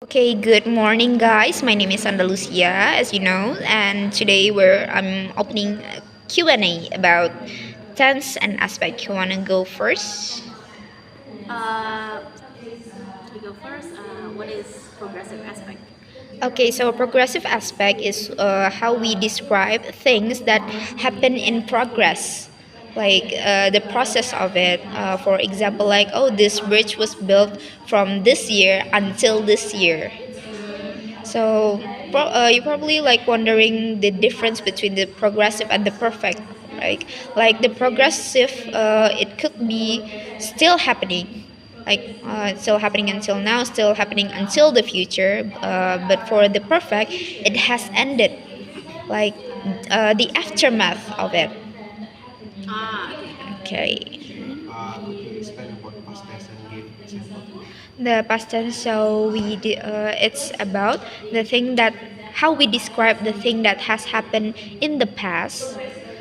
Okay, good morning, guys. My name is Andalusia, as you know, and today I'm opening a Q&A about tense and aspect. You wanna go first? Uh, we go first. What is progressive aspect? Okay, so progressive aspect is how we describe things that happen in progress, like the process of it. For example, like, oh, this bridge was built from this year until this year. So you're probably like wondering the difference between the progressive and the perfect, right? Like the progressive, it could be still happening, like it's still happening until now, still happening until the future. But for the perfect, it has ended, like the aftermath of it. Okay. Okay. Could you explain about past tense and give example? The past tense, so it's about the thing that how we describe the thing that has happened in the past.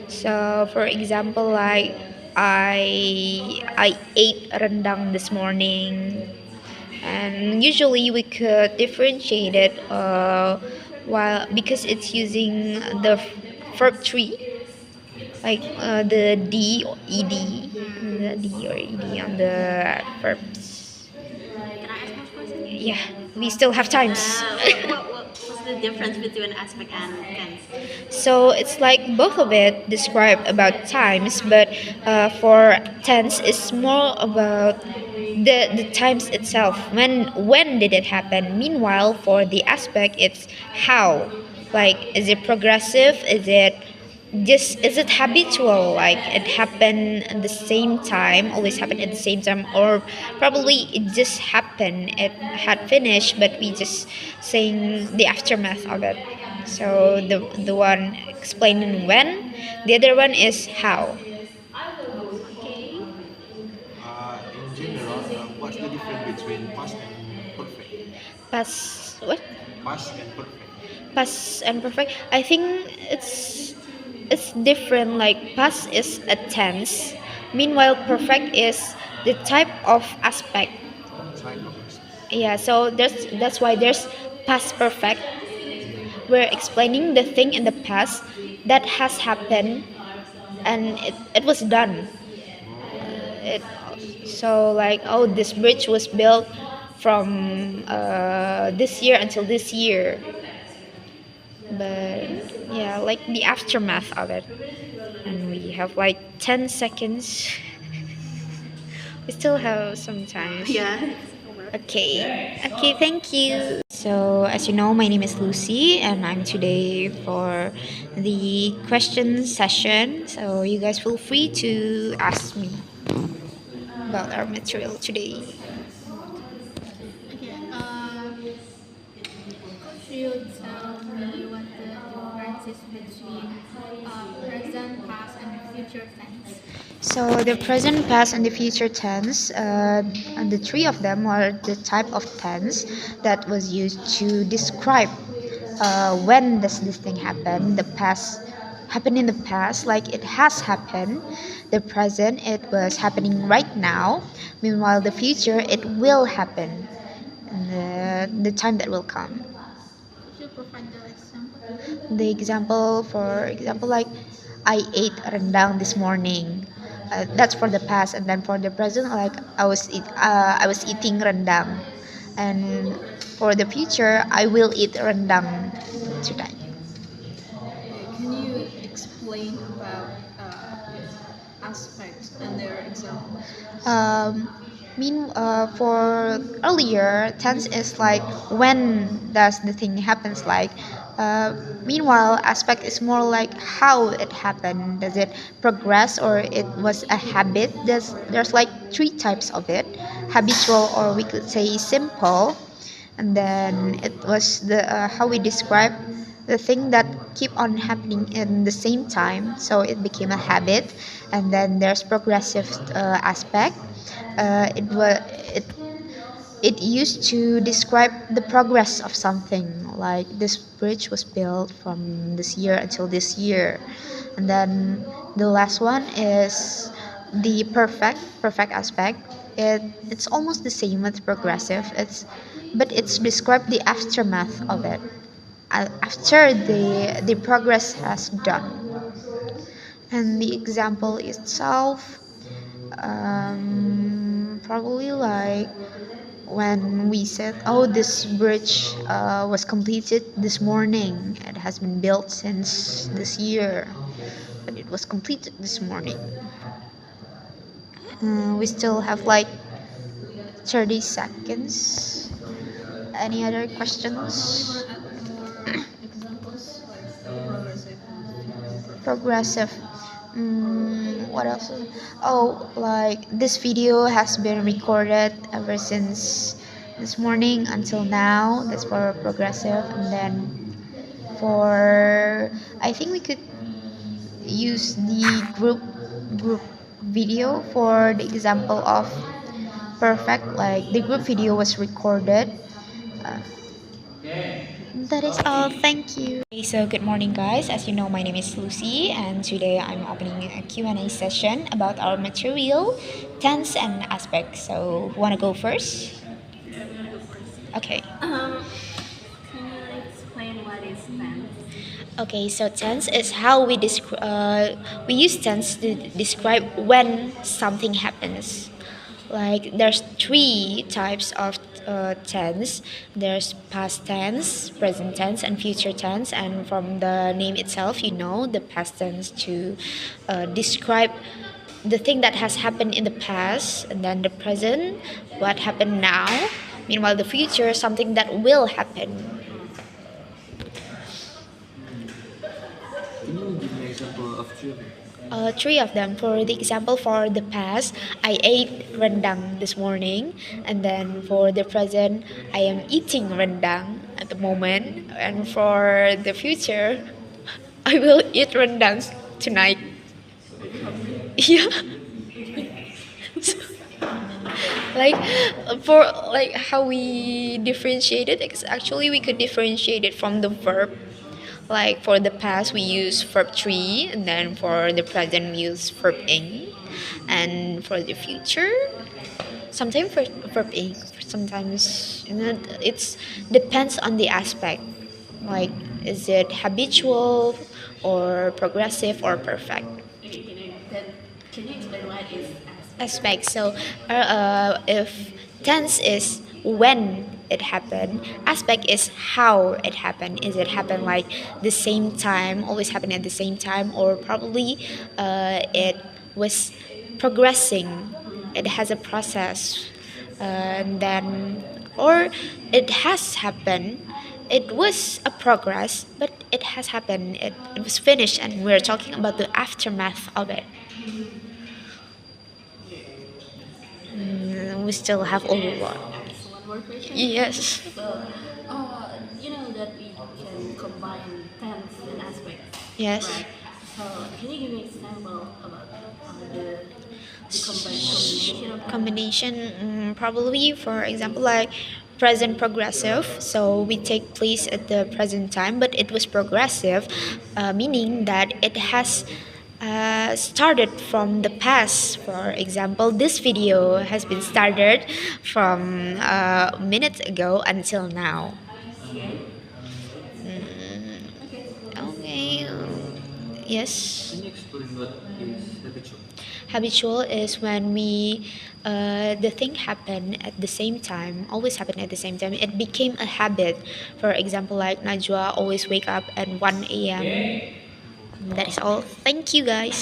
So for example, like I ate rendang this morning, and usually we could differentiate it while because it's using the verb tree, like the d or ed, the d or ed on the verbs. Can I ask more questions? Yeah, we still have times. What's the difference between aspect and tense? So it's like both of it describe about times, but for tense it's more about the times itself. When did it happen? Meanwhile, for the aspect, it's how. Like, is it progressive? Is it habitual? Like it happened at the same time, always happened at the same time, or probably it just happened. It had finished, but we just saying the aftermath of it. So the one explaining when, the other one is how. Okay. In general, what's the difference between past and perfect? Past what? Past and perfect. Past and perfect. I think it's different. Like past is a tense, meanwhile perfect is the type of aspect. Type of aspect. Yeah, so that's why there's past perfect. We're explaining the thing in the past that has happened and it was done. It so like, oh, this bridge was built from this year until this year, but yeah, like the aftermath of it. And we have like 10 seconds. We still have some time. Yeah. It's over. Okay. Okay, thank you. So, as you know, my name is Lucy, and I'm today for the question session. So, you guys feel free to ask me about our material today. Okay, could you tell me what the difference is between present, past, and future tense? So, the present, past, and the future tense, and the three of them are the type of tense that was used to describe when does this thing happen. The past happened in the past, like it has happened. The present, it was happening right now. Meanwhile, the future, it will happen, and the time that will come. Could you provide the example? The example, for example, like I ate rendang this morning. That's for the past, and then for the present, like I was eating rendang, and for the future, I will eat rendang tonight. Okay, can you explain about aspects and their examples? Um, for earlier tense is like when does the thing happens, like meanwhile aspect is more like how it happened. Does it progress or it was a habit? There's like three types of it: habitual, or we could say simple, and then it was the how we describe the thing that keep on happening in the same time, so it became a habit. And then there's progressive aspect. Uh, it was it it used to describe the progress of something, like this bridge was built from this year until this year. And then the last one is the perfect aspect. It's almost the same with progressive. It's but it's describe the aftermath of it after the progress has done. And the example itself, probably like when we said, oh, this bridge was completed this morning. It has been built since this year, but it was completed this morning. We still have like 30 seconds. Any other questions? More examples like progressive and Progressive. What else? Oh, like this video has been recorded ever since this morning until now. That's for progressive. And then for, I think we could use the group video for the example of perfect. Like the group video was recorded. Uh, that is all. Thank you. Okay, so good morning, guys. As you know, my name is Lucy, and today I'm opening a Q&A session about our material, tense, and aspects. So, want to go first? Yeah, I'm gonna go first. Okay. Can you explain what is tense? Okay, so tense is how we use tense to describe when something happens. Like there's three types of tense. There's past tense, present tense, and future tense. And from the name itself, you know the past tense to describe the thing that has happened in the past, and then the present, what happened now. Meanwhile, the future, something that will happen. Can you give me an example of three of them? Three of them. For the example, for the past, I ate rendang this morning, and then for the present, I am eating rendang at the moment, and for the future, I will eat rendang tonight. Yeah. Like for like how we differentiate it, actually we could differentiate it from the verb. Like for the past, we use verb tree, and then for the present, we use verb ing, and for the future, sometimes verb ing. Sometimes it's depends on the aspect. Like is it habitual, or progressive, or perfect? Okay, can you explain what is Aspect. So, if tense is when it happened, aspect is how it happened. Is it happen like the same time, always happen at the same time, or probably it was progressing. It has a process, and then or it has happened. It was a progress, but it has happened. It was finished, and we're talking about the aftermath of it. We still have a lot. ask one more question? Yes. So, you know that we can combine tense and aspects. Yes. Right. So, can you give me an example about the combination of Combination, probably for example, like present progressive. So we take place at the present time, but it was progressive, meaning that it has started from the past. For example, this video has been started from minutes ago until now. Okay. Yes. Can you explain what is habitual? Habitual is when the thing happen at the same time, always happen at the same time. It became a habit. For example, like Najwa always wake up at 1 a.m. That is all. Thank you, guys.